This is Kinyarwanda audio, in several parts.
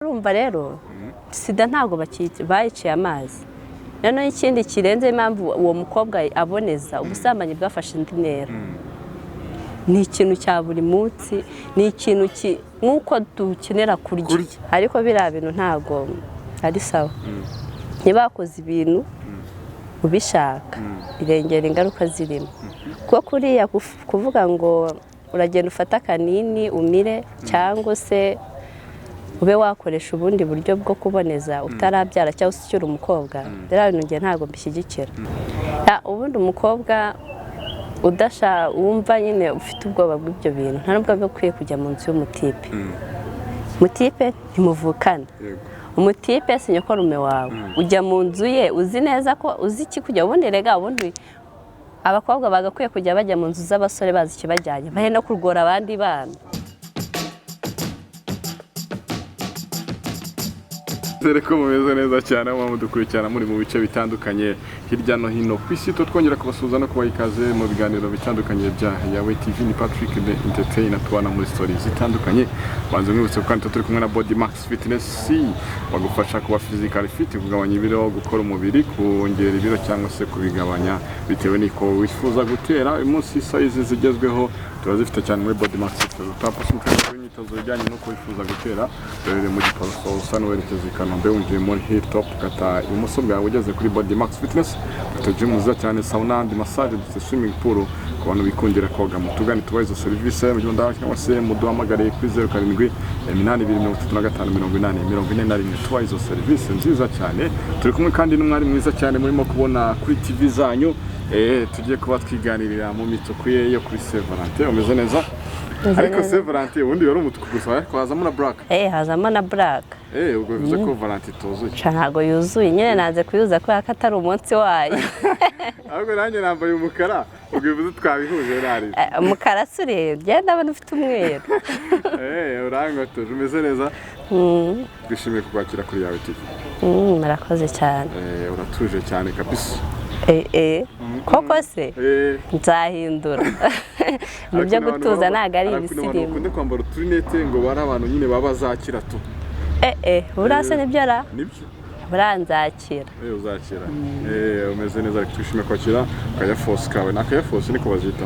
urumva rero sida ntago bayiciye amazi. None ikindi kirenze impamvu uwo mukobwa aboneza ubusambanyi bwafashe indi ntera. Ni ikintu cya buri munsi, ni ikintu nkuko dukenera kurya, ariko biriya bintu ntago ari sawa. Ntibakoze ibintu ubishaka irengera ingaruka zirimo, kuko kuriya kuvuga ngo uragenda ufata akanini umire cyangwa se ube wakoresha ubundi buryo bwo kuboneza utarabyara cyangwa se ukiri umukobwa, rero bintu ngiye ntago mbishyigikira. Ubundi umukobwa wumva nyine ufite ubwoba bw'ibyo bintu nta nubwo bikwiye kujya mu nzu y'umutipe. Umutipe ntimuvukana, umutipe si nyokorume wawe, ujya mu nzu ye uzi neza ko uzi iki kujya. Ubundi rega ubundi abakobwa bagakwiye kujya bajya mu nzu z'abasore bazi ikibajyanye, bahe no kurgora abandi bana. Dore ko mumeze neza cyane aho mudukurikirana muri mu bice bitandukanye hirya no hino ku isi. Twongera kubasuhuza no kubaha ikaze mu biganiro bitandukanye bya Yawe TV. Ni Patrick the Entertainer, tubana muri stories zitandukanye. Banze mwibutse kandi turi kumwe na Body Max Fitness bagufasha kuba physical fit, kugabanya ibiro, gukora umubiri, kongera ibiro cyangwa se kubigabanya bitewe niko wifuza gutera. Uyu munsi size zigezweho turazifite cyane muri Body Max Fitness. Utapfa kumenya imyitozo ijyanye no kwifuza gutera rero mu giporoso usa n'uwerekeza i Kanombe winjiye muri Hilltop kata ibumoso bwawe ugeze kuri Body Max Fitness. Dufite gym nziza cyane, sauna and massage, dufite swimming pool ku bantu bikundira koga. Mutugane tubaha izo serivisi mu gihe cyangwa se muduhamagare kuri 07 835 tubaha izo serivisi nziza cyane. Turi kumwe kandi n'umwari mwiza cyane murimo kubona kuri TV zanyu. Tugiye kuba twiganirira mu mituku ye yo kuri Saint Valentin. Umeze neza? Ariko Saint Valentin ubundi yari umutuku gusa, ariko hazamo na black. Hazamo na black. Ubwo bivuze ko Valentin tuzuye. Ntago yuzuye, nyine naze kuyuza ko atari umunsi wayo. Ahubwo nanjye nambaye umukara, ubwo bivuze twabihuje nari. Umukara sure, genda abantu ufite umweru. Urangotoje, umeze neza? Twishimiye kukwakira kuri Yawe TV. Murakoze cyane. Uratuje cyane kabisa. Koko se nzahindura nibyo gutuza ntago ari ibisirimu. Ukunde kwambara uturinete ngo bari abantu nyine babazakira tu. Burasa nibyo ra? Nibyo. Buranzakira. Uzakira. Umeze neza, twishimiye kwakira kaya force kawe. Nakaya force niko bazita.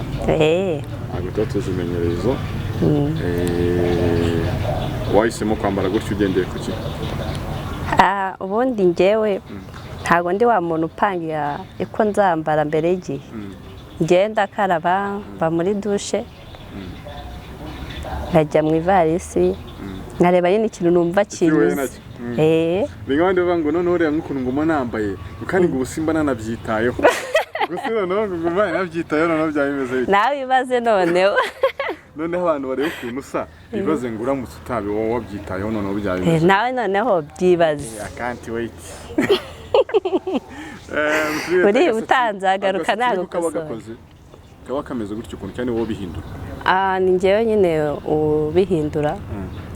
Ntabwo tuzimenyereye izo. Wahisemo kwambara gutyo ugendeye ku ki? Ubundi njyewe ntago ndi wa muntu upangira iko nzambara mbere y'igihe. Ngenda karaba mba muri douche nkajya mu ivarisi nkareba nyine ikintu numva kinyuze. Bingabandi bavuga ngo none uriya nk'ukuntu ngoma nambaye kandi ngo ubusimba nanabyitayeho. Gusa noneho ngo ngoma nabyitayeho noneho byabimeze bite? Nawe bibaze noneho. Noneho abantu bareba ukuntu usa bibaze ngo uramutse utabi wowe wabyitayeho noneho byabimeze. Nawe noneho byibaze. I can't wait. Uri utanze agaruka ntago kabakoze. Kaba kameze gutyo ukuntu cyane wowe bihindura. Ni njyewe nyine ubihindura.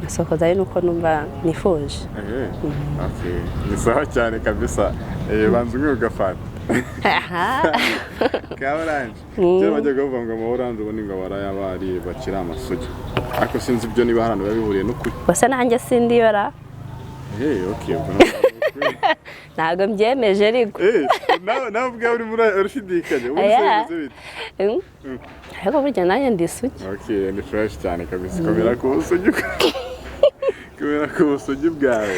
Sokoza nuko numva nifuje. Okay. Ni sawa cyane kabisa. Banze umwe ugafata. Kabaranje. Cyo bajya kuvuga ngo mu oranje ubone ngo barayabari bakira amasugi. Ariko sinzi ibyo niba harano babihuriye n'ukuri. Bose nanjye sindiyora. Okay. Ntago mbyemeje ariko. Nawe ubwawe uri muri arashidikanye. Ubuse bite? Ariko burya nanjye ndisugi. Okay, ni fresh cyane kabisa. Kamera ko usugi. Kamera ko usugi bwawe.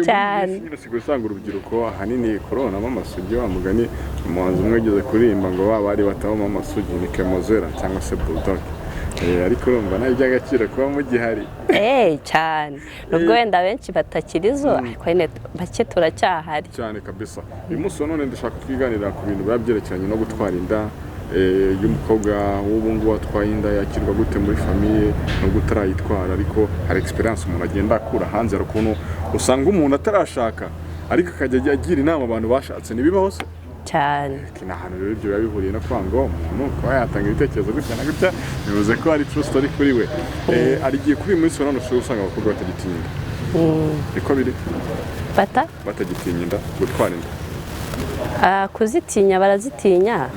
Cyane. Nasigo usanga urubyiruko ahanini corona amasugi wa mugani umuhanzi umwe ugeze kurimba ngo bari bataba amasugi ni Kemozera cyangwa se Bulldog. Ariko urumva nayo by'agaciro kuba mu gihari. Cyane. Nubwo wenda benshi batakirizo ariko bake turacyahari. Cyane kabisa. Uyu munsi none ndashaka twiganira ku bintu byerekeranye no gutwara inda. Y'umukobwa w'ubu ngubu atwaye inda yakirwa gute muri famille no gutarayitwara, ariko hari experience umuntu agenda akura hanze rukuntu usanga umuntu atarashaka ariko akajya agira inama abantu bashatse nibibaho se cyane. Kina hano rero ibyo bihuriye no kwanga umuntu ko yatanga ibitekerezo gutya na gutya bivuze ko ari true story kuri we. Arigiye kuri uyu munsi none usanga abakobwa batagitinya inda. Niko biri batagitinya inda gutwara inda. Kuzitinya barazitinya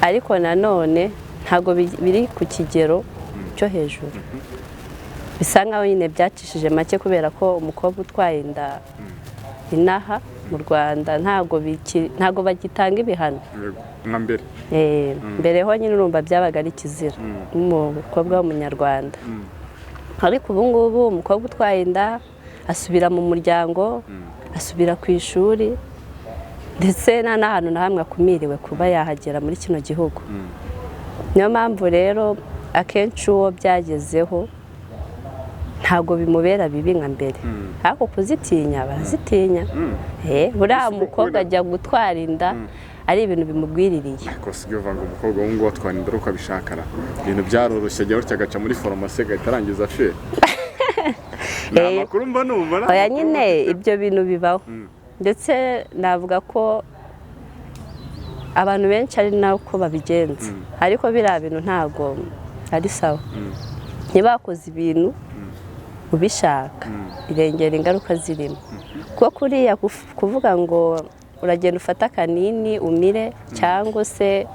ariko nanone ntago biri ku kigero cyo hejuru. bisa nkaho nyine byacishije make kubera ko umukobwa utwaye inda inaha mu Rwanda ntago bagitanga ibihano nka mbere. Mbere ho nyine urumva byabaga ari kizira n'umukobwa w'umunyarwanda, ariko ubu ngubu umukobwa utwaye inda asubira mu muryango, asubira ku ishuri, ndetse nta n'ahantu na hamwe akumiriwe kuba yahagera muri kino gihugu. Niyo mpamvu rero akenshi uwo byagezeho ntabwo bimubera bibi nka mbere, ariko kuzitinya barazitinya. Buriya umukobwa ajya gutwara inda ari ibintu bimugwiririye. Ariko sigaye uvuga ngo umukobwa w'ungu watwara inda uko abishakara, ibintu byaroroshye, ajya gutya agaca muri farumasi agahita arangiza fe. Ni amakuru mba numva. Oya nyine ibyo bintu bibaho, ndetse navuga ko abantu benshi ari nako babigenza, ariko biriya bintu ntabwo ari sawa. Niba wakoze ibintu ubishaka birengera ingaruka zirimo, kuko kuriya kuvuga ngo uragenda ufata akanini umire cyangwa se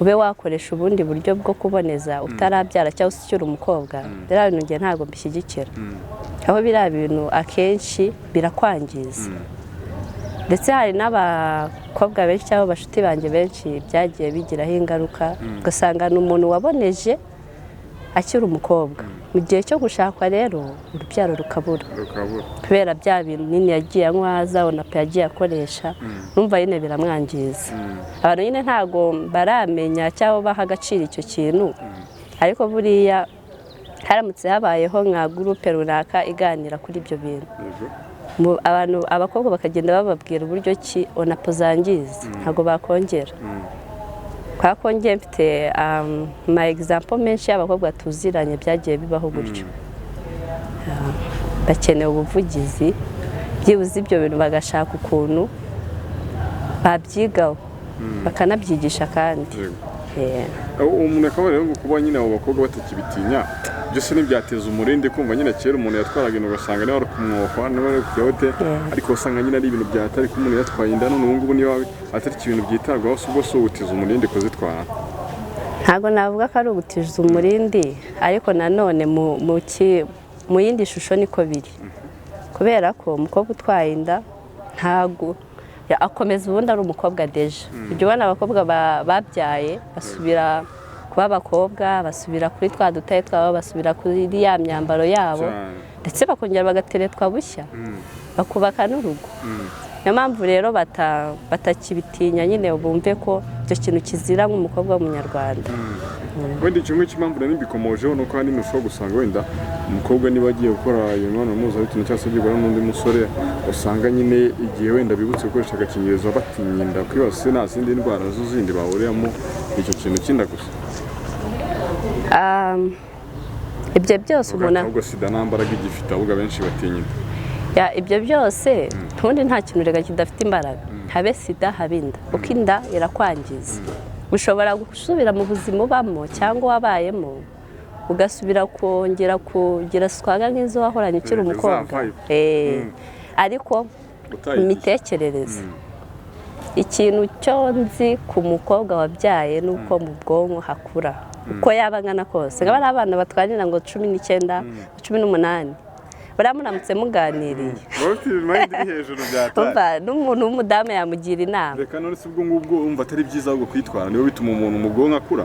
ube wakoresha ubundi buryo bwo kuboneza utarabyara cyangwa se ukiri umukobwa, biriya bintu njye ntabwo mbishyigikira. Aho biriya bintu akenshi birakwangiza, ndetse hari n'abakobwa benshi cyangwa abashuti banjye benshi byagiye bigiraho ingaruka, ugasanga ni umuntu waboneje akiri umukobwa, mu gihe cyo gushakwa rero urubyaro rukabura kubera bya bintu nini yagiye anywaza, onape yagiye akoresha, numva nyine biramwangiza. Abantu nyine ntabwo baramenya cyangwa baha agaciro icyo kintu, ariko buriya haramutse habayeho nka gurupe runaka iganira kuri ibyo bintu, abakobwa bakagenda bababwira uburyo ki onapo zangiza, ntabwo bakongera. Kwa kongera mfite ama example menshi y'abakobwa tuziranye byagiye bibaho gutyo. Bakeneye ubuvugizi, byibuze ibyo bintu bagashaka ukuntu babyigaho bakanabyigisha kandi. Umuntu akaba rero kuba nyine abo bakobwa batakibitinya, byose ntibyateza umurindi kumva nyine kera umuntu yatwaraga ibintu ugasanga niba ari kumwohwa niba ari kuyote, ariko usanga nyine ari ibintu byatari ko umuntu yatwaye inda, none ubu ngubu niba atari ibintu byitabwaho, si ubwo so ubutiza umurindi kuzitwara. Ntabwo navuga ko ari ubutiza umurindi, ariko nanone mu yindi shusho niko biri, kubera ko umukobwa utwaye inda ntabwo akomeza ubundi ari umukobwa deje. Ibyo ubona abakobwa babyaye basubira kuba abakobwa, basubira kuri twa dutaye twabo, basubira kuri ya myambaro yabo, ndetse bakongera bagateretwa bushya, bakubaka n'urugo. Niyo mpamvu rero batakibitinya, nyine bumve ko icyo kintu kizira nk'umukobwa w'umunyarwanda. Wenda kimwe cy'impamvu nari mbikomojeho nuko hari n'ushobora gusanga wenda umukobwa niba agiye gukora imibonano mpuzabitsina cyangwa se agiye guhura n'undi musore, usanga nyine igihe wenda bibutse gukoresha agakingirizo batinya inda kwibase nta zindi ndwara zo zindi bahuriramo, icyo kintu kinda gusa. Ibyo byose umuntu ahubwo Sida nta mbaraga igifite, ahubwo abenshi batinya inda. Ibyo byose ubundi nta kintu rega kidafite imbaraga, habe Sida habe inda, kuko inda irakwangiza. Ushobora gusubira mu buzima ubamo cyangwa wabayemo, ugasubira kongera kugira swaga nk'izo wahoranye ukiri umukobwa. Ariko imitekerereze, ikintu cyo nzi ku mukobwa wabyaye nuko mu bwonko hakura uko yaba angana kose. Ngaba ari abana batwarira ngo 19 18, baramuramutse muganiriye n'umuntu w'umudamu yamugira inama. Reka none se ubwo ngubwo umva atari byiza ahubwo kwitwara niyo bituma umuntu mu bwonko akura.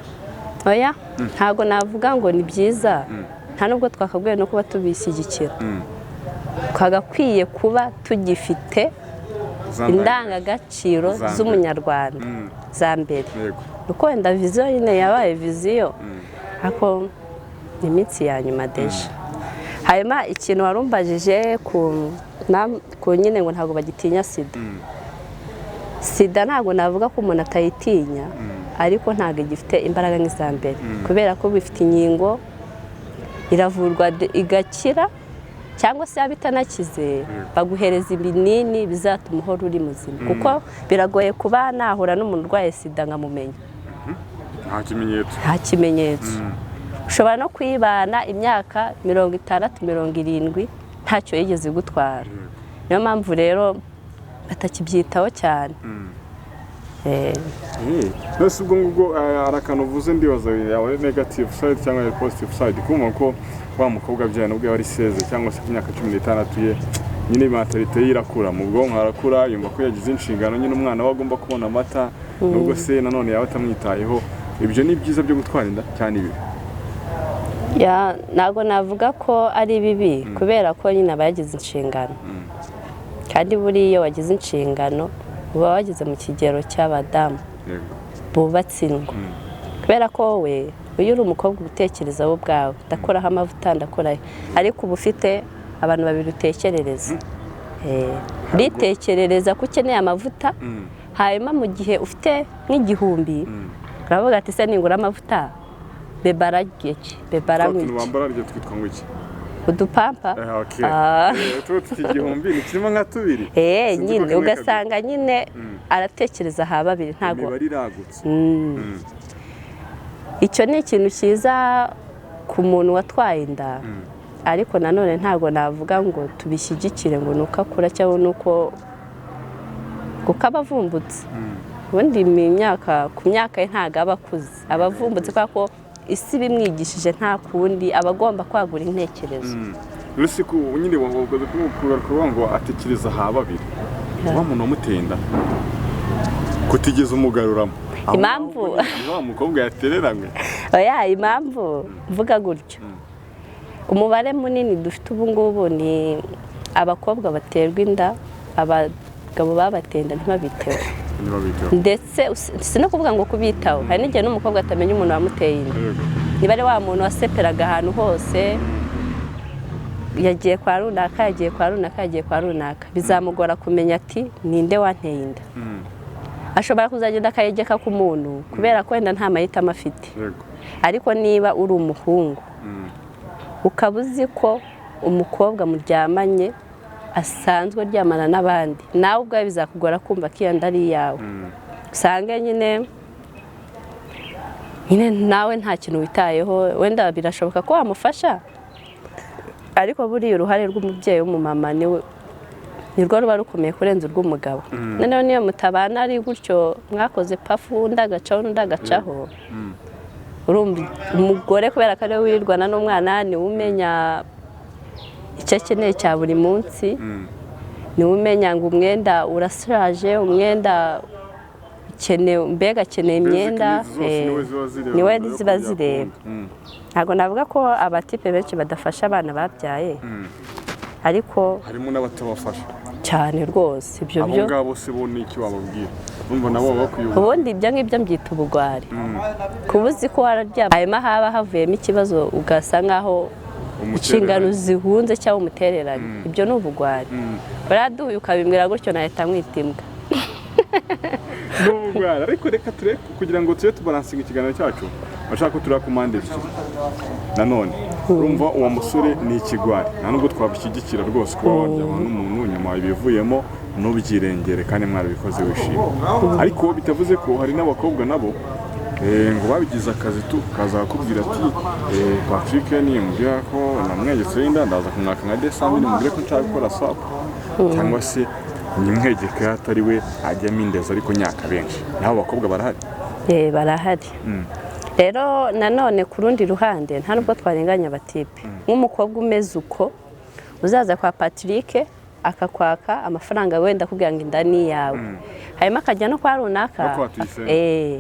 Oya, ntabwo navuga ngo ni byiza, nta nubwo twakagwiye no kuba tubishyigikira. Twagakwiye kuba tugifite indangagaciro z'umunyarwanda za mbere, uko wenda viziyo nyine yabaye viziyo, ariko iminsi ya nyuma deje. Hanyuma ikintu warumbajije ku nyine ngo ntabwo bagitinya Sida. Sida ntabwo navuga ko umuntu atayitinya, ariko ntabwo igifite imbaraga nk'iza mbere, kubera ko bifite inkingo, iravurwa igakira, cyangwa se yaba itanakize baguhereza ibinini bizatuma uhora uri muzima, kuko biragoye kuba nahura n'umuntu urwaye Sida nkamumenya. Nta kimenyetso. Ushobora no kwibana imyaka 60 70 ntacyo yigeze gutwara. Niyo mpamvu rero batakibyitaho cyane. Nose ubwo ngubwo arakano uvuze ndibaza yawe negative side cyangwa positive side kuma ko wa mukobwa abyana ubwo yari 16 cyangwa se imyaka 16 ye nyine mentalite yirakura mu bwonko arakura yumva ko yagize inshingano nyine umwana we agomba kubona amata nubwo se nanone yawe atamwitayeho ibyo ni byiza byo gutwara inda cyane ibi ntabwo navuga ko ari bibi kubera ko nyine aba yagize inshingano kandi buriya iyo wagize inshingano uba wageze mu kigero cy'abadamu bubatse ingo kubera ko wowe iyo uri umukobwa utekereza wowe ubwawe ndakoraho amavuta ndakoraho ariko uba ufite abantu babiri utekerereza uritekerereza ko ukeneye amavuta hanyuma mu gihe ufite nk'igihumbi uravuga ati se ningura amavuta bebaragiye iki udupampa tuti igihumbi ni kirimo nka tubiri nyine ugasanga nyine aratekereza ha babiri ntago imibare iragutse icyo ni ikintu cyiza ku muntu watwaye inda ariko nanone ntago navuga ngo tubishyigikire ngo nuko akura cyangwa nuko abavumbutse ubundi ku myaka ye ntago aba akuze abavumbutse kuko isi bimwigishije nta kundi aba agomba kwagura intekerezo uretse ko nyine wagoze kumukura ngo atekereza ha babiri wa muntu wamuteye inda kutigeze umugaruramo impamvu wa mukobwa yatereranywe impamvu mvuga gutyo umubare munini dufite ubu ngubu ni abakobwa baterwa inda abagabo babateye inda ntibabiteho ndetse si no kuvuga ngo kubitaho hari n'igihe n'umukobwa atamenya umuntu wamuteye inda niba ari wa muntu waseperaga ahantu hose yagiye kwa runaka bizamugora kumenya ati ninde wanteye inda ashobora kuzagenda akayegeka ku muntu kubera ko wenda nta mahitamo afite ariko niba uri umuhungu ukaba uzi ko umukobwa muryamanye asanzwe aryamana n'abandi nawe ubwawe bizakugora kumva ko iyo nda ari iyawe usange nyine nawe nta kintu witayeho wenda birashoboka ko wamufasha ariko buriya uruhare rw'umubyeyi w'umumama nirwo ruba rukomeye kurenza urw'umugabo noneho niyo mutabana ari gutyo mwakoze pafu undi agacaho n'undi agacaho umugore kubera ko ariwe wirirwana n'umwana niwe umenya icyo akeneye cya buri munsi niwe umenya ngo umwenda urashaje umwenda mbega akeneye imyenda niwe ziba zireba ntabwo navuga ko abatipe benshi badafasha abana babyaye ariko harimo n'abatabafasha cyane rwose ibyo byo abo ngabo se bo ni iki wababwira urumva nabo bakwiye ubundi ibyo ngibyo mbyita ubugwari kuba uzi ko wararyama hanyuma haba havuyemo ikibazo ugasa nkaho inshingano zihunze cyangwa umutereranye ibyo ni ubugwari baraduye ukabimbwira gutyo nahita mwita imbwa n'ubugwari ariko reka tureke kugira ngo tube tubaransinga ikiganiro cyacu bashaka ko tureba ku mpande ebyiri nanone urumva uwo musore ni ikigwari nta nubwo twabishyigikira rwose kuba waryama n'umuntu nyuma ibivuyemo n'ubyirengere kandi mwarabikoze wishimye ariko bitavuze ko hari n'abakobwa nabo ngo babigize akazi kaza kukubwira ati Patrick nimbwira ko namwegetse inda ndaza kumwaka nka December nimbwira ko nshaka gukora swap cyangwa se nimwegeke atari we ajyamo indeza ariko nyaka benshi naho abakobwa barahari barahari rero nanone ku rundi ruhande nta nubwo twarenganya abatipe nk'umukobwa umeze uko uzaza kwa Patrick akakwaka amafaranga wenda kugira ngo inda ni yawe hanyuma akajya no kwa runaka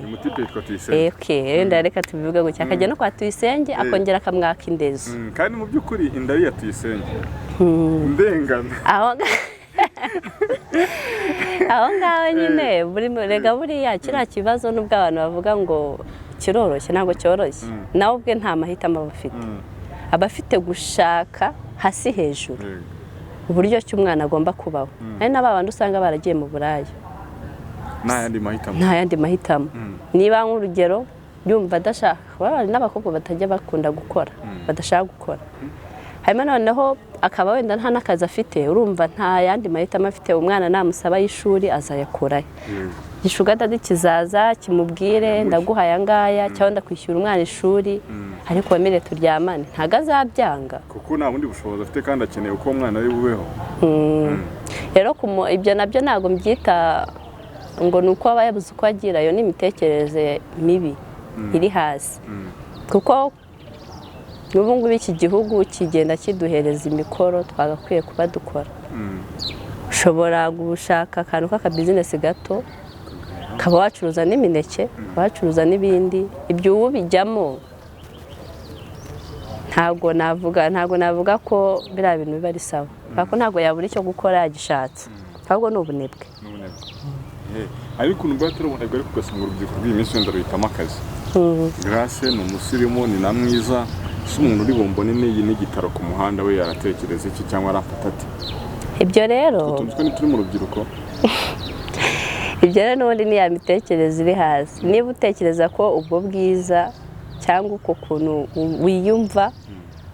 umutipe yitwa Tuyisenge wenda reka tubivuga gutya akajya no kwa Tuyisenge akongera akamwaka indezo kandi mu by'ukuri inda ari iya Tuyisenge ndengana aho ngaho nyine rega buriya kiriya kibazo n'ubwo abantu bavuga ngo kiroroshye ntabwo cyoroshye nawe ubwe nta mahitamo aba afite gushaka hasi hejuru uburyo cy'umwana agomba kubaho ari n'abandi usanga baragiye mu buraya nta yandi mahitamo niba nk'urugero yumva adashaka hari n'abakobwa batajya bakunda gukora badashaka gukora hanyuma noneho akaba wenda nta n'akazi afite urumva nta yandi mahitamo afite umwana namusaba y'ishuri azayakurayo gishugada kizaza kimubwire ndaguhaye angaya cyangwa ndakwishyura umwana ishuri ariko wemere turyamane ntago azabyanga kuko nta bundi bushobozi afite kandi akeneye uko umwana ari bubeho rero ibyo nabyo ntabwo mbyita ngo ni uko aba yabuze uko agira, yo n'imitekerereze mibi iri hasi, kuko n'ubu ngubu iki gihugu kigenda kiduhereza imikoro twagakwiye kuba dukora. Ushobora gushaka akantu k'akabizinesi gato ukaba wacuruza n'imineke, wacuruza n'ibindi, ibyo ubu bijyamo ntabwo navuga ko biriya bintu biba ari sawa, kuko ntabwo yabura icyo gukora yagishatse, ahubwo ni ubunebwe. ariko ukuntu turi ubunebwe, ariko ugasanga urubyiruko rw'iyi minsi wenda ruhitamo akazi. Grace ni umusirimu, ni na mwiza, si umuntu uri bumbone n'iyi n'igitaro ku muhanda we yaratekereza iki cyangwa arafata ati ibyo rero tutunzwe n'ituri mu rubyiruko. Ibyo rero n'ubundi ni ya mitekerereze iri hasi. Niba utekereza ko ubwo bwiza cyangwa uko kuntu wiyumva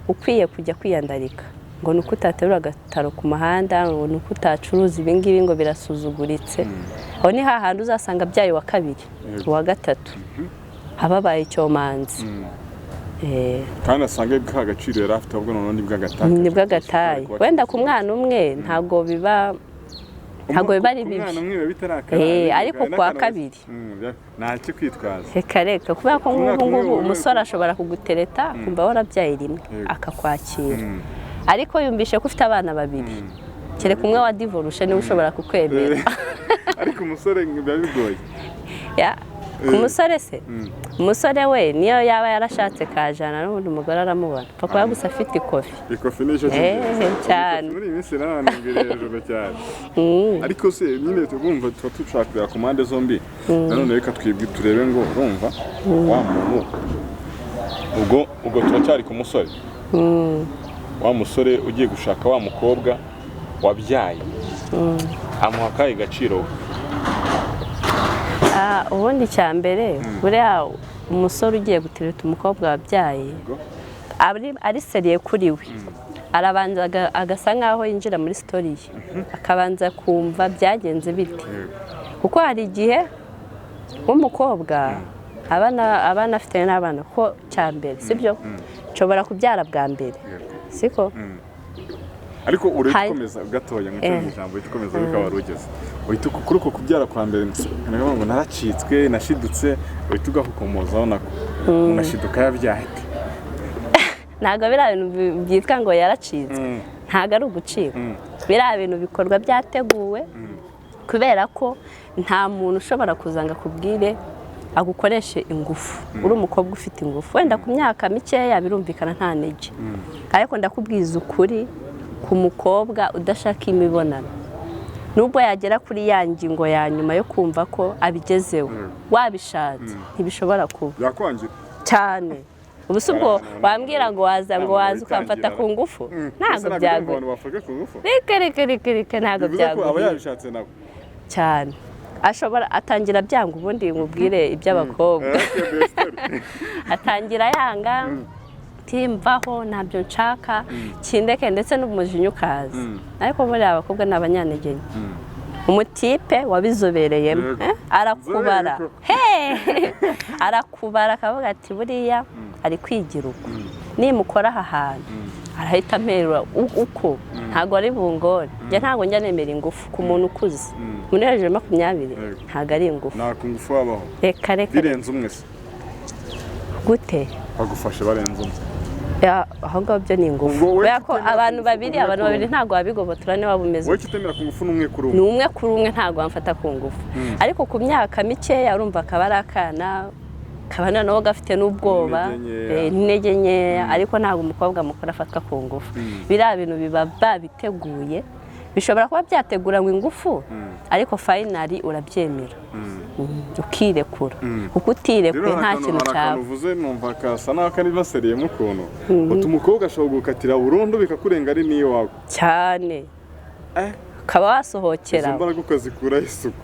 ukwiye kujya kwiyandarika, ngo nuko utaterura agataro ku muhanda, ngo nuko utacuruza ibi ngibi ngo birasuzuguritse, aho ni hahandi uzasanga byaye wa kabiri, uwa gatatu ababaye icyomanzi. Kandi asanga bwa gaciro yari afite ahubwo none ni bw'agataye. Wenda ku mwana umwe ntabwo biba ari bibi, ariko kwa kabiri ntacyo kwitwaza. Reka kubera ko ngubu umusore ashobora kugutereta kumva warabyaye rimwe akakwakira, ariko yumvishe ko ufite abana babiri, kereka umwe wa divorce niwe ushobora kukwemera. Ariko umusore biba bigoye. Ku musore se, umusore we niyo yaba yarashatse kajana n'ubundi umugore aramubona, papa yagusa afite ikofi n'icyo cyane muri iyi minsi n'ahantu imbere hejuru cyane. Ariko se nyine tugumva tuba dushakira ku mpande zombi, nanone reka turebe ngo urumva wa muntu ubwo turacyari ku musore, wa musore ugiye gushaka wa mukobwa wabyaye, amuha akahe gaciro? Ubundi cya mbere buriya umusore ugiye gutereta umukobwa wabyaye ari seriye kuri we, arabanza agasa nkaho yinjira muri story ye, akabanza kumva byagenze bite, kuko hari igihe w'umukobwa abana afite n'abana ko cya mbere, sibyo nshobora kubyara bwa mbere, siko ariko urakomeza gatoya mu ijambo ikomeza bikaba rugeze uhita kuri uko kubyara kwa mbere ngo naracitswe nashidutse, uhita ugahukomozaho nako unashiduka yabyaye. Ntabwo biriya bintu byitwa ngo yaracitswe, ntabwo ari ugucika, biriya bintu bikorwa byateguwe, kubera ko nta muntu ushobora kuzanga kubwire agukoreshe ingufu, uri umukobwa ufite ingufu, wenda ku myaka mikeya birumvikana nta ntege, ariko ndakubwiza ukuri ku mukobwa udashaka imibonano, nubwo yagera kuri ya ngingo ya nyuma yo kumva ko abigezeho, wabishatse ntibishobora kuba yakwangira cyane. Ubu si ubwo wambwira ngo waza ukamfata ku ngufu, ntabwo byagoye. Reka ntabwo byagoye cyane. Ashobora atangira byanga, ubundi mubwire iby'abakobwa, atangira yanga timvaho ntabyo nshaka kindeke, ndetse n'umujinya ukaza, ariko muri abakobwa ni abanyantege. Umutipe wabizobereyemo arakubara akavuga ati buriya ari kwigira uko, nimukora aha hantu arahita amerura uko, ntabwo ari bungore. Njye ntabwo njya nemera ingufu ku muntu ukuze, muri hejuru 20 ntabwo ari ingufu. Nta kungufu wabaho, reka birenze umwe se gute bagufashe barenze umwe? Aho ngaho byo ni ingufu, kubera ko abantu babiri ntabwo wabigobotora niba bumeze. Wowe kitemera ku ngufu n'umwe kuri umwe? Ni umwe kuri umwe, ntabwo wamfata ku ngufu. Ariko ku myaka mikeya urumva akaba ari akana, kabana nawe gafite n'ubwoba, n'intege nkeya, ariko ntabwo umukobwa mukuru afatwa ku ngufu. Biriya bintu biba babiteguye, bishobora kuba byateguranywe ingufu, ariko finally urabyemera ukirekura, kuko utirekure nta kintu cyaba. Uvuze numva kasa n'akari baseriyemo ukuntu utu umukobwa ashobora gukatira burundu bikakurenga ari niyo wawe cyane, ukaba wasohokera imbaraga ukazikuraho isuku.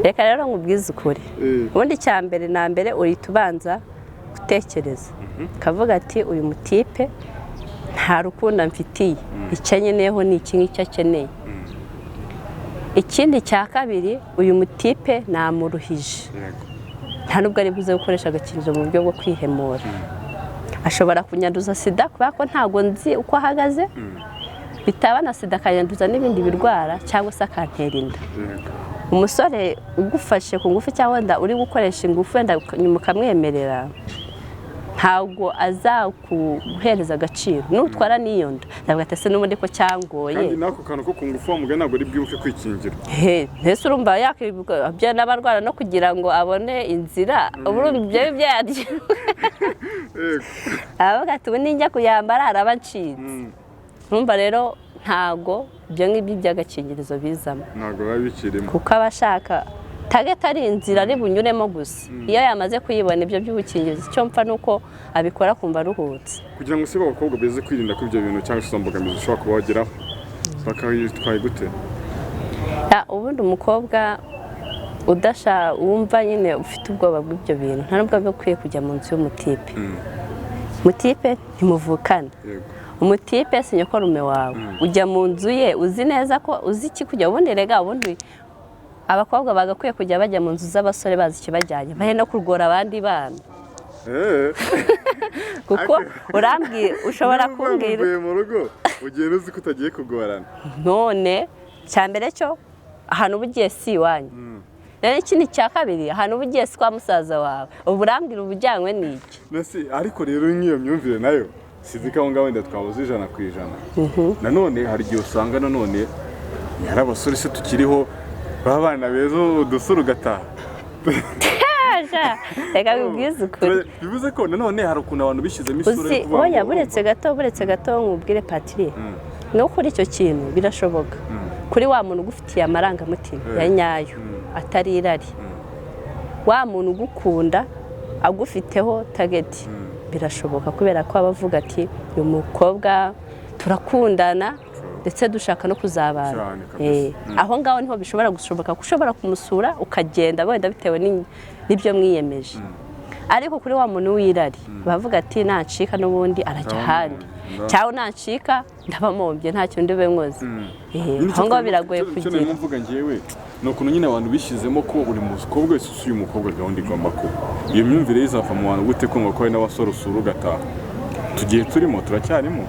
Reka rero nkubwize ukuri, ubundi cya mbere na mbere uhita ubanza gutekereza, ukavuga ati uyu mutipe nta rukundo mfitiye, icyo nkeneyeho ni iki ngicyo akeneye. Ikindi cya kabiri, uyu mutipe namuruhije, nta nubwo ari buze gukoresha agakingirizo mu buryo bwo kwihemura, ashobora kunyanduza sida kubera ko ntabwo nzi uko ahagaze, bitaba na sida akanyanduza n'ibindi birwara, cyangwa se akantera inda. umusore ugufashe ku ngufu cyangwa wenda uri gukoresha ingufu wenda nyuma ukamwemerera ntabwo azakuhereza agaciro nutwara n'iyo nda ndavuga ati ese n'ubundi ko cyangoye kandi nako kantu ko ku ngufu wamugana ntabwo ari bwibuke kwikingira ntese urumva yakwibuka n'abarwara no kugira ngo abone inzira urumva ibyo byaryo avuga ati ubu ninjya kuyambara araba ncitse urumva rero ntabwo ibyo ngibyo by'agakingirizo bizamo ntabwo biba bikirimo kuko aba ashaka target ari inzira ari bunyuremo gusa iyo yamaze kuyibona ibyo by'ubukingirizo icyo mpfa nuko abikora kumva aruhutse kugira ngo sibe abakobwa beze kwirinda ko ibyo bintu cyangwa se izo mbogamizi ushobora kuba wageraho bakayitwaye gute ubundi umukobwa wumva nyine ufite ubwoba bw'ibyo bintu nta nubwo biba ukwiye kujya mu nzu y'umutipe umutipe ntimuvukane umutipe si nyokorume wawe ujya mu nzu ye uzi neza ko uzi iki kujya ubundi rega ubundi abakobwa bagakwiye kujya bajya mu nzu z'abasore bazi ikibajyanye bahe no kurgora abandi bana kuko urambwira ushobora kumbwira mu rugo ugenda uzi ko utagiye kugorana none cya mbere cyo ahantu uba ugiye si iwanyu rero ikindi cya kabiri ahantu uba ugiye si kwa musaza wawe ubu urambwira ubujyanywe n'iki ariko rero nk'iyo myumvire nayo sizi ko aho ngaho wenda twabuze 100%. nanone hari igihe usanga nanone hari abasore se tukiriho baba bana beza udusura ugataha reka bibwize ukuri bivuze ko nanone hari ukuntu abantu bishyizemo isura yo kuvuga oya buretse gato nkubwire Patrie no kuri icyo kintu birashoboka kuri wa muntu ugufitiye amarangamutima ya nyayo atari irari wa muntu ugukunda agufiteho target birashoboka kubera ko abavuga ati uyu mukobwa turakundana ndetse dushaka no kuzabana aho ngaho niho bishobora gushoboka ushobora kumusura ukagenda wenda bitewe n'ibyo mwiyemeje ariko kuri wa muntu w'irari bavuga ati nancika n'ubundi arajya ahandi cyangwa nancika ndabamombye nta kintu ndibe nkoze aho ngaho biragoye kugira icyo mvuga ngewe ni ukuntu nyine abantu bishyizemo ko buri mukobwa wese usuye umukobwa gahunda igomba kuba iyo myumvire izava mu bantu gute ko ngo ko hari n'abasore usura ugataha tugiye turimo turacyarimo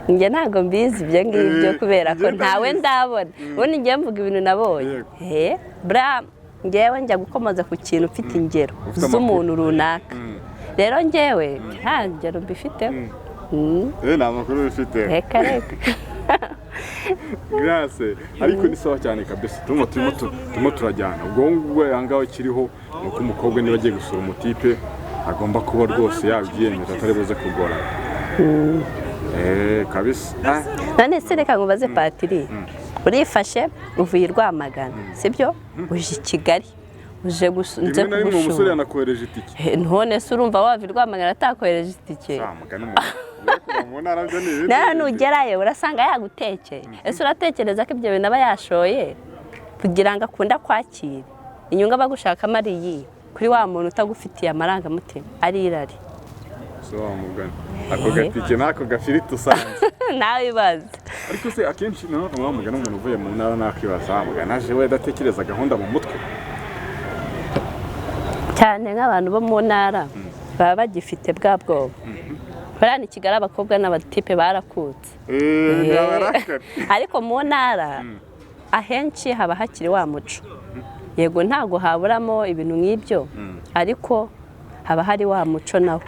njye ntabwo mbizi ibyo ngibyo kubera ko ntawe ndabona ubundi njye mvuga ibintu nabonye buriya ngewe njya gukomoza ku kintu ufite ingero z'umuntu runaka rero ngewe nta ngero mbifiteho nta makuru bifite reka Grace ariko ni sawa cyane kabisa turimo turajyana ubwo ngubwo yangaho kiriho nuko umukobwa niba agiye gusura umutipe agomba kuba rwose yabyiyemeje atari buze kugorana kabisa none se reka ngubaze Patrie urifashe uvuye Rwamagana sibyo uje i Kigali uje gusunze kugushura umusore yanakohereje itike none se urumva wava Rwamagana atakohereje itike nara nugerayo urasanga yagutekeye ese uratekereza ko ibyo bintu aba yashoye kugira ngo akunda kwakira inyungu aba gushakamo ari iyi kuri wa muntu utagufitiye amarangamutima ari irari wamugana ako gatike nako gafiriti usanze nawe ibaze ariko se akenshi nanone wamugana umuntu uvuye mu ntara nakwibaza wamugana aje we adatekereza gahunda mu mutwe cyane nk'abantu bo mu ntara baba bagifite bwa bwoba barani Kigali abakobwa n'abatipe barakutse ariko mu ntara ahenshi haba hakiri wa muco yego ntago haburamo ibintu nk'ibyo ariko haba hari wa muco nawo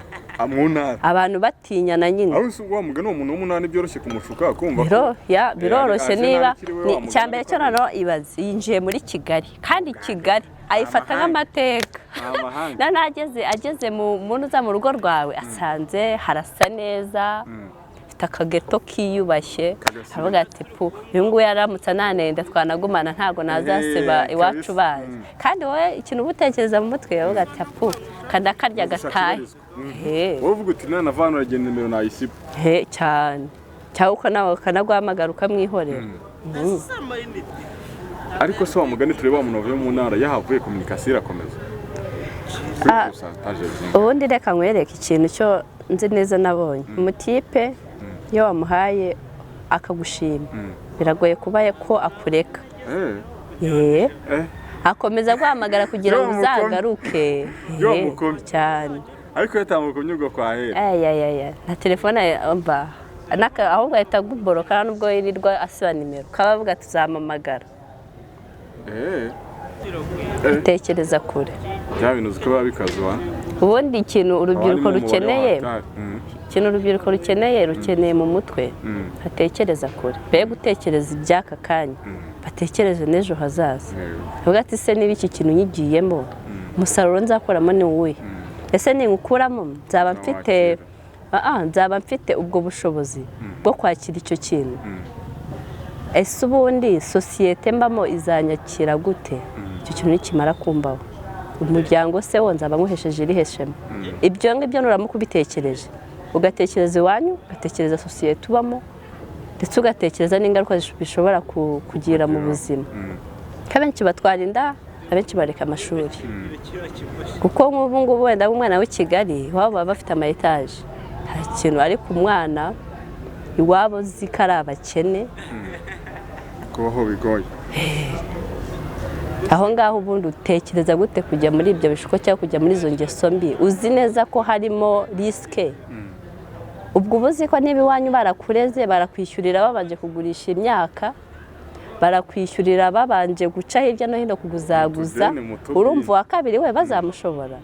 abantu batinyana nyine aho wa mugana umuntu w'umunani byoroshye kumushuka kumva biroroshye niba cyambere cyo nano ibaze yinjiye muri Kigali kandi Kigali ayifata nk'amateka ageze mu muntu uza mu rugo rwawe asanze harasa neza afite akageto kiyubashye aravuga ati pu uyu nguyu yaramutse ananenda twanagumana ntago nazaseba iwacu bazi kandi wowe ikintu ubutekereza mu mutwe yavuga ati pu kandi akarya gatahe wovuga uti nana vano uragenda nimero nayisiba cyane cyangwa uko nawe ukanagwamagara ukamwihorera ariko se wa mugani tureba umuntu wavuye mu ntara yahavuye communication irakomeza ubundi reka nkwereke ikintu cyo nzi neza nabonye umutipe iyo wamuhaye akagushima biragoye kuba ko akureka akomeza guhamagara kugira ngo uzagaruke cyane ariko yatambuka kunyurwa kwa hera na telefone mba ahubwo ahita aguboroka nubwo yirirwa asiba nimero ukaba avuga tuzamamagara utekereza kure bya bintu uzi ko biba bikazuba ubundi ikintu urubyiruko rukeneye mu mutwe hatekereza kure be gutekereza iby'aka kanya batekereze n'ejo hazaza uvuga ati se niba iki kintu nyigiyemo umusaruro nzakoramo ni uwuhe ese ningukuramo nzaba mfite ubwo bushobozi bwo kwakira icyo kintu ese ubundi sosiyete mbamo izanyakira gute icyo kintu nikimara kumbaho umuryango se wo nzaba nkuhesheje irihe shema ibyo ngibyo nuramuka ubitekereje ugatekereza iwanyu ugatekereza sosiyete ubamo ndetse ugatekereza n'ingaruka bishobora kugira mu buzima abenshi batwara inda abenshi bareka amashuri kuko nk'ubu ngubu wenda umwana w'i Kigali iwabo baba bafite ama etaje nta kintu ariko umwana iwabo uzi ko ari abakene kubaho bigoye aho ngaho ubundi utekereza gute kujya muri ibyo bishuko cyangwa kujya muri izo ngeso mbi uzi neza ko harimo risike ubwo ubuzi ko niba iwanyu barakureze barakwishyurira babanje kugurisha imyaka barakwishyurira babanje guca hirya no hino kuguzaguza urumva uwa kabiri we bazamushobora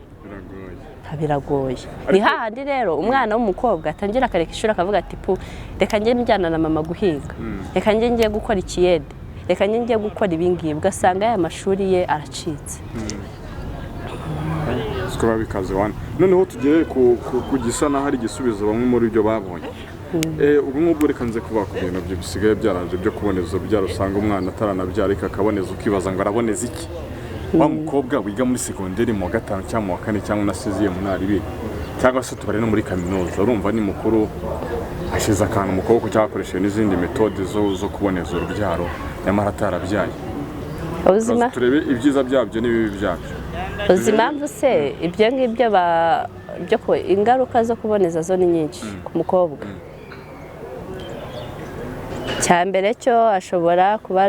biragoye ni hahandi rero umwana w'umukobwa atangira akareka ishuri akavuga ati reka njye njyana na mama guhinga reka njye ngiye gukora ikiyede reka njye ngiye gukora ibingibi ugasanga aya mashuri ye aracitse sikora bikaze wana noneho tugere ku gisa naho ari igisubizo bamwe muri ibyo babonye ubu ngubu reka nze kuvuga ku bintu byo bisigaye byaranje byo kuboneza urubyaro usanga umwana ataranabyara ariko akaboneza ukibaza ngo araboneza iki wa mukobwa wiga muri segonderi mu wa gatanu cyangwa mu wa kane cyangwa unasiziye mu ntari cyangwa se tubare no muri kaminuza urumva ni mukuru ashize akantu mu kuboko cyangwa akoresheje n'izindi metode zo kuboneza urubyaro nyamara atarabyaye turebe ibyiza byabyo n'ibibi byabyo uzi impamvu se ibyo ngibyo ingaruka zo kuboneza zo ni nyinshi ku mukobwa cya mbere cyo ashobora kuba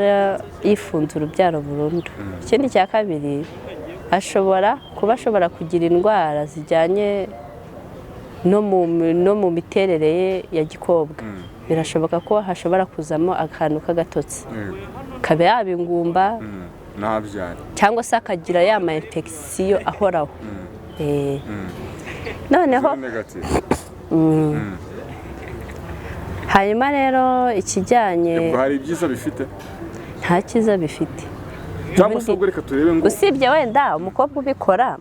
yifunze urubyaro burundu ikindi cya kabiri ashobora kugira indwara zijyanye no mu miterere ye ya gikobwa birashoboka ko hashobora kuzamo akantu k'agatotsi kabe yaba ingumba cyangwa se akagira ya ma infection ahoraho noneho hanyuma rero ikijyanye hari ibyiza bifite nta cyiza bifite cyangwa se ubwo reka turebe ngo usibye wenda umukobwa ubikora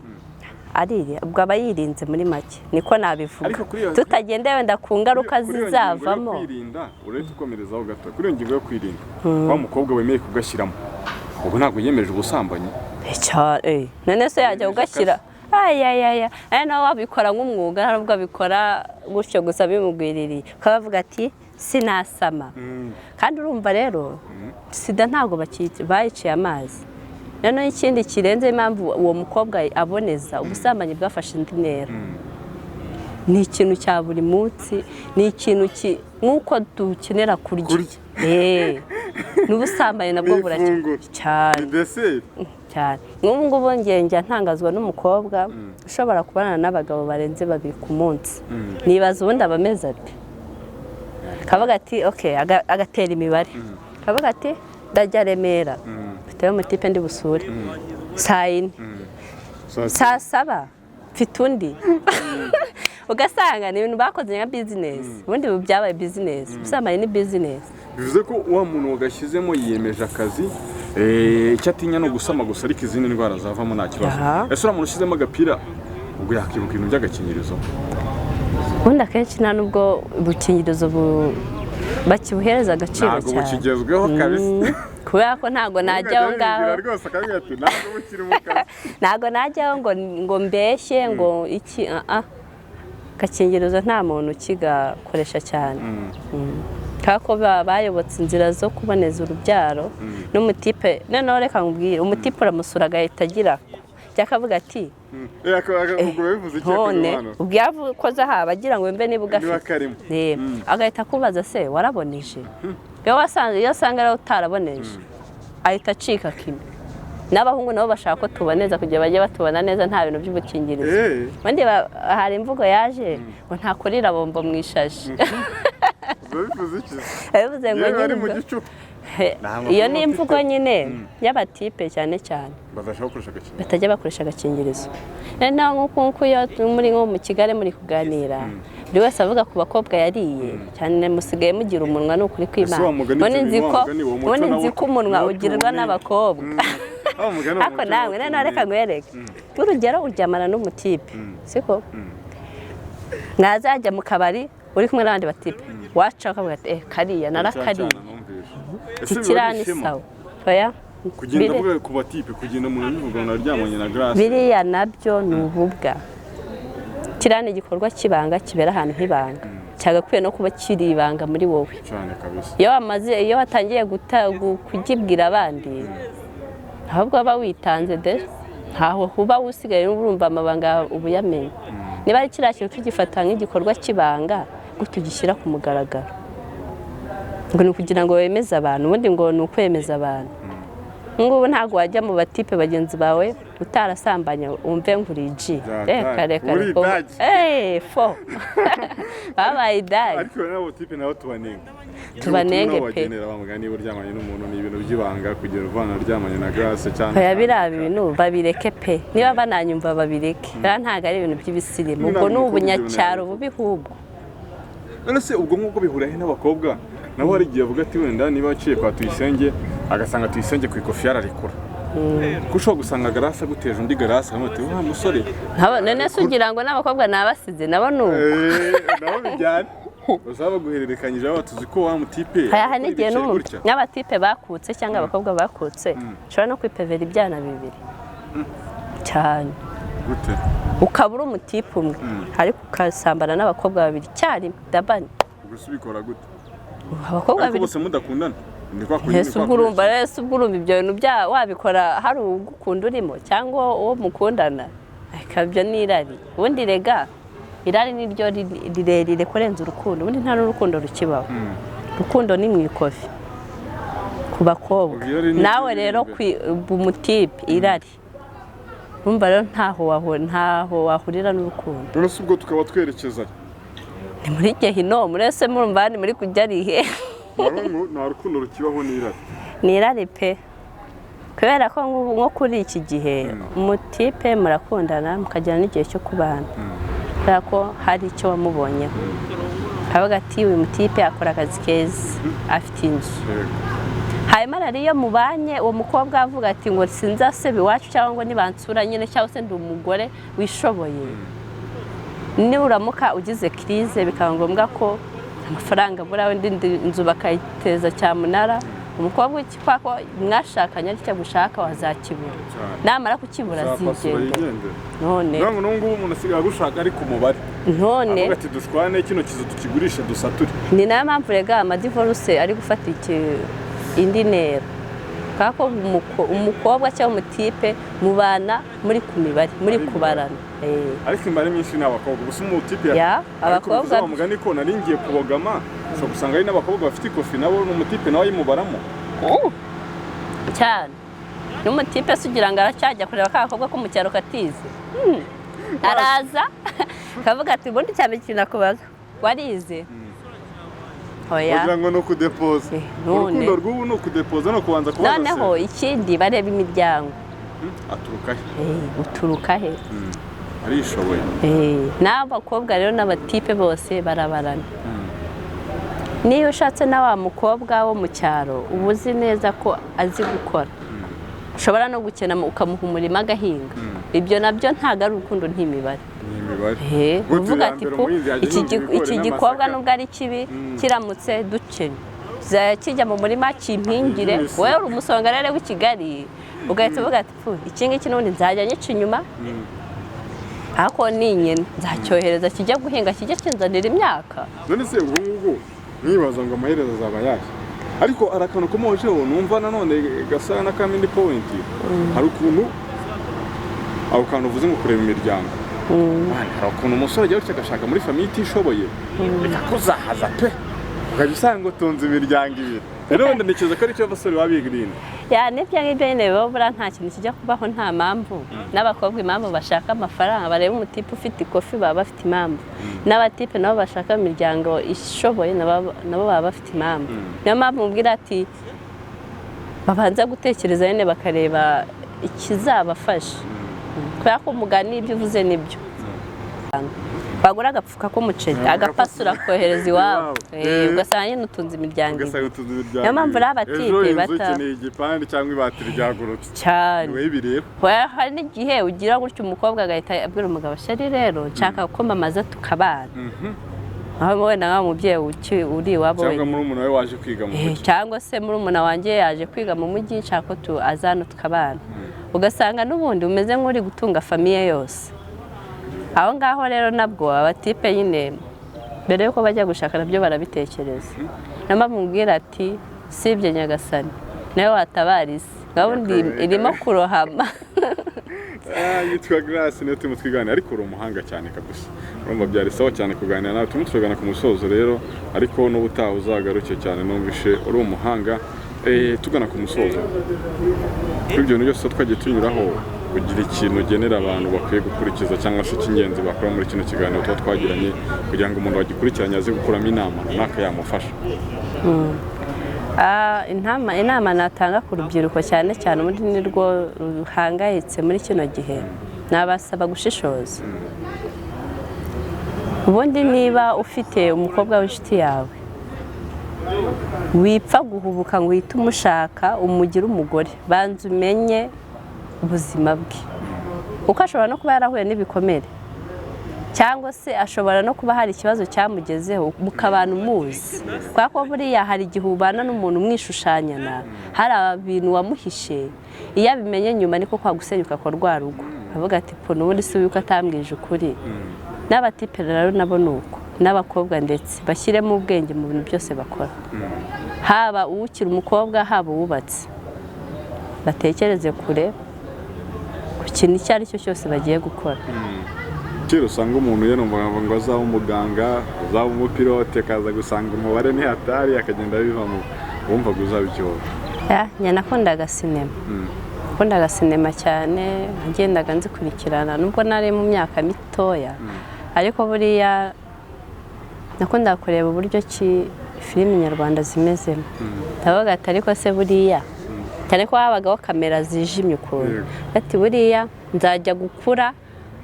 ubwo aba yirinze muri make niko nabivuga tutagende wenda ku ngaruka zizavamo uretse ukomerezaho gato kuri iyo ngingo yo kwirinda wa mukobwa wemeye kugashyiramo ubu ntabwo yemeje ubusambanyi none se yajya ugashyira aya nawe wabikora nk'umwuga nubwo abikora gutyo gusa bimugwiririye ukaba bavuga ati sinasama kandi urumva rero sida ntabwo bayiciye amazi noneho ikindi kirenze impamvu uwo mukobwa aboneza ubusambanyi bwafashe indi ntera ni ikintu cya buri munsi ni ikintu nk'uko dukenera kurya n'ubusambanyi nabwo burakenewe cyane nk'ubu ngubu njya ntangazwa n'umukobwa ushobora kubana n'abagabo barenze 2 ku munsi nibaza ubundi abameze ati kavuga ati agatera imibare kavuga ati ndajya Remera mfiteyo umutipe ndi busure saa 4 saa 7 mfite undi ugasanga ni ibintu bakoze nka bizinesi ubundi byabaye bizinesi ubusambanyi ni bizinesi bivuze ko wa muntu wagashyizemo yiyemeje akazi icyo atinya no gusama gusa ariko izindi ndwara zavamo nta kibazo ese uriya muntu ushyizemo agapira ubwo yakibuka ibintu by'agakingirizo ubundi akenshi nta nubwo ubukingirizo bakibuhereza agaciro cyane ntabwo bukigezweho kabisa kubera ko ntabwo najyaho ngaho ntabwo najyaho ngo mbeshye ngo iki agakingirizo nta muntu ukigakoresha cyane kako bayobotse inzira zo kuboneza urubyaro n'umutipe noneho reka nkubwire umutipe uramusura agahita agira cyakavuga ati ubwo yavukoze aha agira ngo mbe niba ugafite agahita akubaza se waraboneje iyo asanga rero utaraboneje ahita acika kimwe n'abahungu nabo bashaka ko tuboneza kugira bajye batubona neza nta bintu by'ubukingirizo ubundi hari imvugo yaje ngo ntakurira bombo mu ishashi bivuze iki bivuze ngo ari mu gicuku iyo ni imvugo nyine y'abatipe cyane cyane batajya bakoresha agakingirizo. Noneho nk'uko iyo muri nko mu Kigali muri kuganira buri wese avuga ku bakobwa yariye cyane, musigaye mugira umunwa ni ukuri kw'Imana. None nzi ko umunwa ugirirwa n'abakobwa. Ako nawe noneho reka nkwereke urugero, uryamana n'umutipe siko mwazajya mu kabari uri kumwe n'abandi batipe, waca ukavuga ati kariya narakariye kikirani sawa. Oya kugenda avuga ku batipe, kugenda umuntu bivuga ngo naryamanye na Grace, biriya nabyo ni ububwa. Kirani igikorwa kibanga kibera ahantu h'ibanga, cyagakwiye no kuba kiri ibanga muri wowe cyane kabisa. Iyo watangiye kugibwira abandi, ahubwo aba witanze de, ntaho huba usigaye urumva amabanga ubuyamenye. Niba ari kiriya kintu tugifata nk'igikorwa kibanga gutyo gishyira ku mugaragaro, ngo ni ukugira ngo wemeze abantu, ubundi ngo ni ukwemeza abantu. Ngubu ntabwo wajya mu batipe bagenzi bawe utarasambanya umve ngo uriji. Reka fo babaye idagi. Ariko nabo tipe nabo tubanenge pe. Niba uryamanye n'umuntu ni ibintu by'ibanga, kugira uvana aryamanye na Grace cyane. Oya biriya bintu babireke pe, niba bananyumva babireke. Ntabwo ari ibintu by'ibisirimu, ubwo ni ubunyacyaro bubi hubwo. None se ubwo nk'uko bihurahe n'abakobwa nabo hari igihe avuga ati wenda niba aciye kwa Tuyisenge agasanga Tuyisenge ku ikofi yararekura, ko ushobora gusanga Grace aguteje undi Grace amuti wa musore. None se ugira ngo n'abakobwa nabasize nabo nuko nabo bijyana uzaba guhererekanyije abatuzi ko wa mutipe. Aya hanigiye n'abatipe bakutse cyangwa abakobwa bakutse ushobora no kwipevera ibyana bibiri cyane. Gute ukabura umutipe umwe ariko ukasambana n'abakobwa babiri cyari dabani, ubikora gute? Abakobwa babiri bose mudakundana Yesu urumva ibyo bintu bya wabikora hari ugukunda urimo cyangwa uwo mukundana, akabyo nirari. Ubundi rega irari niryo rirerire kurenza urukundo, ubundi nta n'urukundo rukibaho. Urukundo ni mu ikofi ku bakobwa, nawe rero ku mutipe irari. Urumva rero ntaho wahurira n'urukundo. None se ubwo tukaba twerekeza ni muri Gehino, murese murumva ni muri kujya rihe. Nta rukundo rukibaho n'irari. Ni irari pe, kubera ko nko kuri iki gihe umutipe murakundana mukajyana n'igihe cyo kubana, kubera ko hari icyo wamubonyeho, habaga ati uyu mutipe akora akazi keza, afite inzu. Hanyuma rero iyo mubanye uwo mukobwa avuga ati ngo sinzasebe iwacu cyangwa ngo nibansura nyine cyangwa se ndi umugore wishoboye, nuramuka ugize crise bikaba ngombwa ko amafaranga bura indi inzu bakayiteza cyamunara, umukobwa ko mwashakanye ari cyo gushaka wazakibura, namara kukibura zigende. None ngubu umuntu asigaye gushaka ari ku mubare, none avuga ati dushwane kino kizu tukigurisha dusature. Ni nayo mpamvu rega amadivorce ari gufata indi ntera, kako umukobwa cyangwa umutipe mubana muri ku mibare, muri kubarana. Ariko imbare myinshi n'abakobwa, gusa umutipe abakobwa mugani ko nari ngiye kubogama, so gusanga ari n'abakobwa bafite ikofi nabo n'umutipe nawe yimubaramo cyane. N'umutipe sugira ngo aracyajya kureba kakobwa ko mu cyaro katize, araza kavuga ati ubundi cyane ikintu akubaza warize. Oya kugira ngo no kudepoza urukundo rw'ubu no kudepoza no kubanza kubaza. Noneho ikindi bareba imiryango aturuka he, uturuka he, arishoboye. n'abakobwa rero n'abatipe bose barabarana. Niyo ushatse na wa mukobwa wo mu cyaro ubuzi neza ko azi gukora, ushobora no gukena ukamuha umurima agahinga, ibyo nabyo ntago ari urukundo ntimibare. Uvuga ati iki gikobwa nubwo ari kibi kiramutse duce kijya mu murima kimpingire, wowe uri umusongarere w'i Kigali ugahita uvuga ati iki ngiki n'ubundi nzajya nyica inyuma, ariko ninyene nzacyohereza kijya guhinga kijya kinzanira imyaka. None se ubwo ngubwo nibaza ngo amaherezo azaba yaje, ariko arakano komojeho numva nanone gasa na kamindi point, hari ukuntu aho kantu uvuze ngo kureba imiryango. Hari ukuntu umusore ajya agashaka muri famiye itishoboye ikakuzahaza pe, ukajya usanga utunze imiryango ibiri. Rero wenda ntekereza ko ari cyo abasore babigirinda. N'ibyo ngibyo nyine bobura nta kintu kijya kubaho nta mpamvu. N'abakobwa impamvu bashaka amafaranga, bareba umutipe ufite ikofi baba bafite impamvu, n'abatipe nabo bashaka imiryango ishoboye nabo baba bafite impamvu. Niyo mpamvu mubwira ati babanza gutekereza nyine bakareba ikizabafasha kubera ko umugani ibyo uvuze nibyo bagura agapfuka k'umuceri agapasura kohereza iwabo ugasanga nyine utunze imiryango niyo mpamvu rero abatipe ukeneye igipande cyangwa ibatiri ryagurutse cyane bireba hari n'igihe ugira gutyo umukobwa agahita abwira umugabo sheri rero nshaka ko mamaza tukabana aho wenda nka umubyeyi uri iwabo cyangwa murumuna we waje kwiga mu mujyi cyangwa se murumuna wanjye yaje kwiga mu mujyi nshaka ko azana tukabana ugasanga n'ubundi umeze nk'uri gutunga famiye yose aho ngaho rero nabwo abatipe nyine mbere yuko bajya gushaka nabyo barabitekereza namubwira ati sibye nyagasani nawe watabarize gahunda irimo kurohama yitwa Grace niyo turimo twiganira ariko uri umuhanga cyane kabisa urumva byari sawa cyane kuganira nawe turimo turagana ku musozo rero ariko n'ubutaha uzagaruke cyane numvishe uri umuhanga tugana ku musozo kuri ibyo byose twagiye tunyuraho kugira ikintu ugenera abantu bakwiye gukurikiza cyangwa se cy'ingenzi bakora muri kino kiganiro tuba twagiranye kugira ngo umuntu wagikurikiranye aze gukuramo inama runaka yamufasha inama natanga ku rubyiruko cyane cyane ubundi ni rwo ruhangayitse muri kino gihe nabasaba gushishoza ubundi niba ufite umukobwa w'inshuti yawe wipfa guhubuka ngo uhite umushaka umugire umugore banza umenye ubuzima bwe kuko ashobora no kuba yarahuye n'ibikomere cyangwa se ashobora no kuba hari ikibazo cyamugezeho mukabana umuzi kubera ko buriya hari igihe ubana n'umuntu umwishushanyana hari ibintu wamuhishe iyo abimenye nyuma niko kwagusenyuka kwa rwa rugo avuga ati po n'ubundi si yuko atambwije ukuri n'abatipe rero nabo ni uko n'abakobwa ndetse bashyiremo ubwenge mu bintu byose bakora haba uwukiri umukobwa haba uwubatse batekereze kure ku kintu icyo ari cyo cyose bagiye gukora kera usanga umuntu yanumva ngo azaba umuganga azaba umupilote akaza gusanga umubare ni hatari akagenda bivamo wumva ngo uzabicyoha nakundaga sinema cyane nagendaga nzikurikirana nubwo nari mu myaka mitoya ariko buriya nakundaga kureba uburyo ki filime nyarwanda zimezemo ndavuga ati ariko se buriya cyane ko habagaho kamera zijimye ukuntu ati buriya nzajya gukura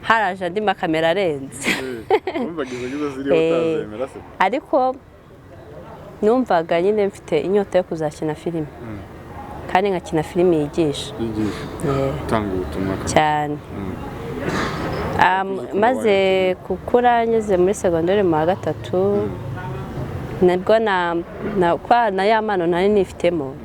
haraje andi makamera arenze ariko numvaga nyine mfite inyota yo kuzakina filime kandi nkakina filime yigisha cyane maze gukura ngeze muri segonderi mu wa gatatu nabwo na ya mpano nari nifitemo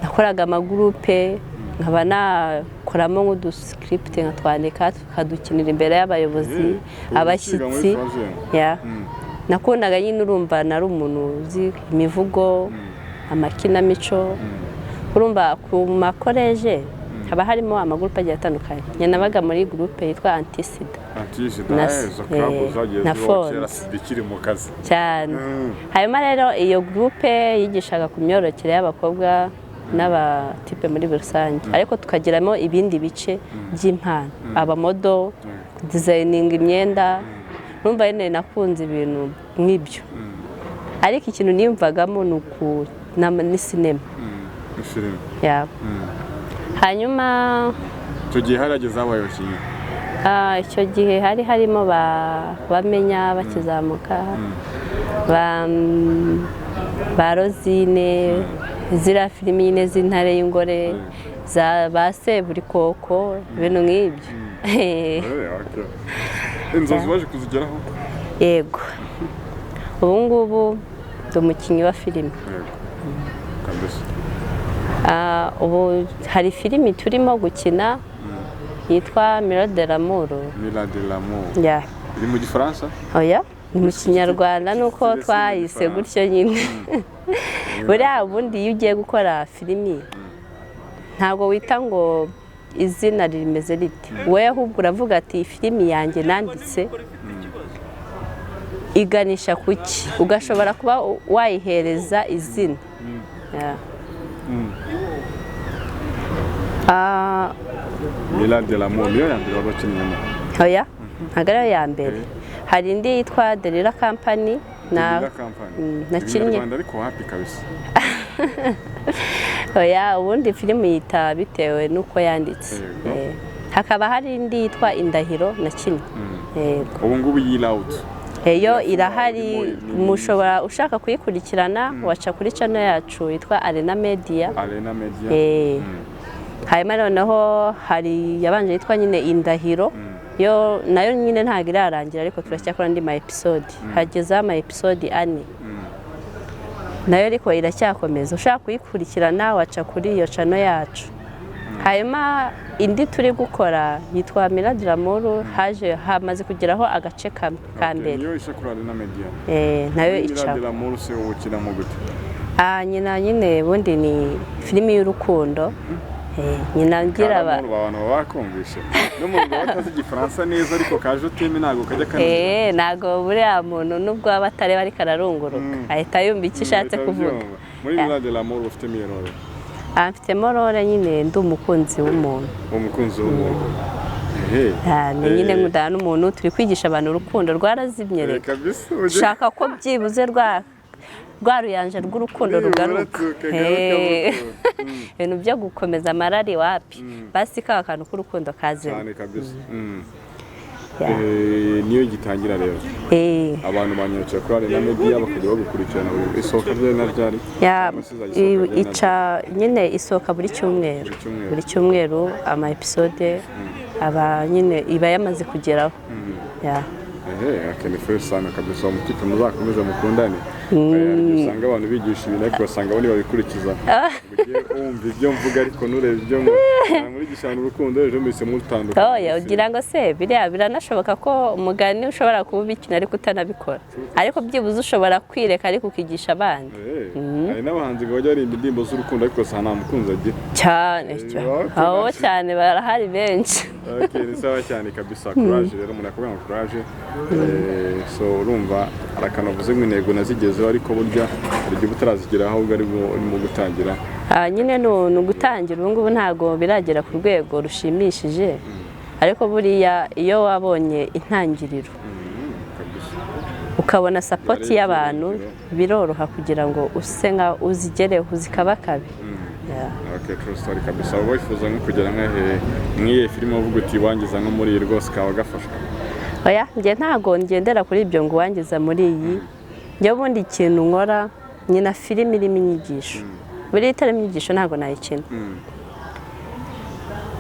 nakoraga amagurupe nkaba nakoramo nk'udusikiripiti nkatwandika tukadukinira imbere y'abayobozi abashyitsi nakundaga nyine urumva nari umuntu uzi imivugo amakinamico urumva ku makoreje haba harimo amagurupe agiye atandukanye nabaga muri gurupe yitwa anti-Sida na fonse cyane hanyuma rero iyo gurupe yigishaga ku myororokere y'abakobwa n'abatipe muri rusange ariko tukagiramo ibindi bice by'impano abamodo dizayininga imyenda numva nyine nakunze ibintu nk'ibyo ariko ikintu niyumvagamo ni sinema hanyuma icyo gihe harageze abayobozi icyo gihe hari harimo bamenya bakizamuka ba rozine ziriya filime nyine z'intare y'ingore ba seburikoko ibintu nk'ibyo inzozi baje kuzigeraho yego ubu ngubu ndi umukinnyi wa filime ubu hari filimi turimo gukina yitwa Mira de l'amour iri mu gifaransa oya ni mu kinyarwanda nuko twayise gutyo nyine buriya ubundi iyo ugiye gukora filimi ntabwo wita ngo izina rimeze rite wowe ahubwo uravuga ati filimi yanjye nanditse iganisha kuki ugashobora kuba wayihereza izina Mira de l'amour niyo ya mbere wabakinnye oya ntabwo ariyo ya mbere hari indi yitwa Derira Company nakinnye ariko hapi kabisa oya ubundi filime yita bitewe n'uko yanditse. Hakaba hari indi yitwa Indahiro na kimwe. ubu ngubu yirawuti iyo irahari mushobora ushaka kuyikurikirana waca kuri channel yacu yitwa Arena Media. Hanyuma noneho hari yabanje yitwa nyine Indahiro, yo nayo nyine ntabwo irarangira ariko turacyakora andi ma episode, hageze ama episode 4 nayo ariko iracyakomeza. Ushaka kuyikurikirana waca kuri iyo channel yacu. Hanyuma indi turi gukora yitwa Miradramuru, hamaze kugeraho agace ka mbere. Niyo ishakura Arena Media. Nayo ica. Miradramuru se ubukira mu gute? Nyine bundi ni filimi y'urukundo. Nyina ngira abantu bakumvishe. No mu Rwanda batazi igifaransa neza ariko kaje uteme nago kajya kaneza. Nago buriya muntu nubwo abatare bari kararunguruka ahita yumva icyo ishatse kuvuga. Muri Miradramuru ufite mirore. Afite morore nyine ndi umukunzi w'umuntu. Umukunzi w'umuntu. Ni nyine ngudana n'umuntu turi kwigisha abantu urukundo rwarazimye reka. Shaka ko byibuze rwaruyanje rw'urukundo rugaruka. Ibintu byo gukomeza amarari wapi. Basi ka kantu k'urukundo kazemo. Cyane kabisa. Niyo gitangira rero. Abantu banyuze kuri Arena Media bakajya bagukurikirana isohoka ryo naryari. Ica nyine isohoka buri cyumweru ama episode aba nyine iba yamaze kugeraho. Akene first sana kabisa umutipe muzakomeza mukundane. Usanga abantu bigisha ibintu ariko basanga boni babikurikiza. Umva ibyo mvuga ariko nurebe ibyo muri gishana urukundo ejo mbise mutandukanye. Ugira ngo se biranashoboka ko umugani ushobora kubikina ariko utanabikora. Ariko byibuze ushobora kwireka ariko ukigisha abandi. Hari n'abahanzi bajya barimba indirimbo z'urukundo ariko nta mukunzi agira. Cyane. Cyane barahari benshi. Ni sawa cyane kabisa. Courage rero munakuvuga ngo courage. So urumva arakanavuze ngo intego nazigezeho ariko burya hari igihe utarazigeraho ahubwo ari mu gutangira. Nyine no gutangira ubu ngubu ntago biragera ku rwego rushimishije ariko buriya iyo wabonye intangiriro ukabona support y'abantu biroroha kugira ngo use nka uzigereho zikabakabe. True story kabisa. Wifuza nko kugera nk'iyi filime uvuga uti wangiza nko muri rwose kawa gafashwe. Oya nge ntago ngendera kuri ibyo ngo wangiza muri iyi. Njye ubundi ikintu nkora nyina filime irimo inyigisho. Buri itarimo inyigisho ntago nayikina.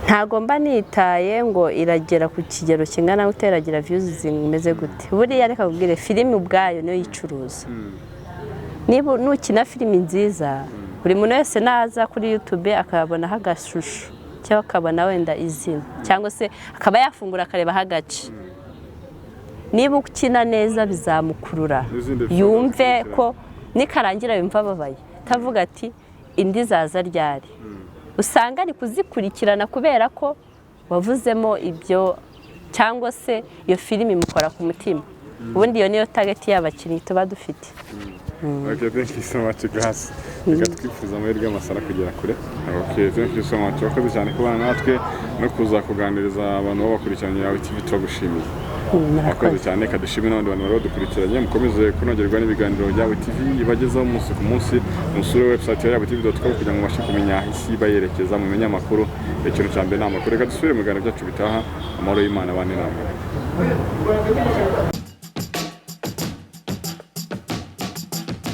Ntago mba nitaye ngo iragera ku kigero kingana uteragira views zimeze gute. Buriya reka kubwire filime ubwayo niyo yicuruza. Niba nukina filime nziza buri muntu wese naza kuri YouTube akabona hagashusho cyangwa akabona wenda izina cyangwa se akaba yafungura akareba hagace. Niba ukina neza bizamukurura yumve ko nikarangira yumva babaye tavuga ati indi zaza ryari. Usanga ari kuzikurikirana kubera ko wavuzemo ibyo cyangwa se iyo filime imukora ku mutima. Ubundi iyo niyo target y'abakinnyi tuba dufite. Okay, thank you so much guys. Reka twifuza amahirwe y'amasara kugera kure. Okay, thank you so much. Wakoze cyane kubana natwe no kuza kuganiriza abantu babakurikiranye yawe TV turagushimiye. Wakoze cyane kadushimira n'abandi bantu bari badukurikiranye mukomeze kunogerwa n'ibiganiro byawe TV ibagezaho umunsi ku munsi. Musure website ya tv.com kugira ngo mubashe kumenya isi bayerekeza mu menyamakuru. Ikintu cya mbere n'amakuru. Reka dusubire mu biganiro byacu bitaha. Amahoro y'Imana abane namwe.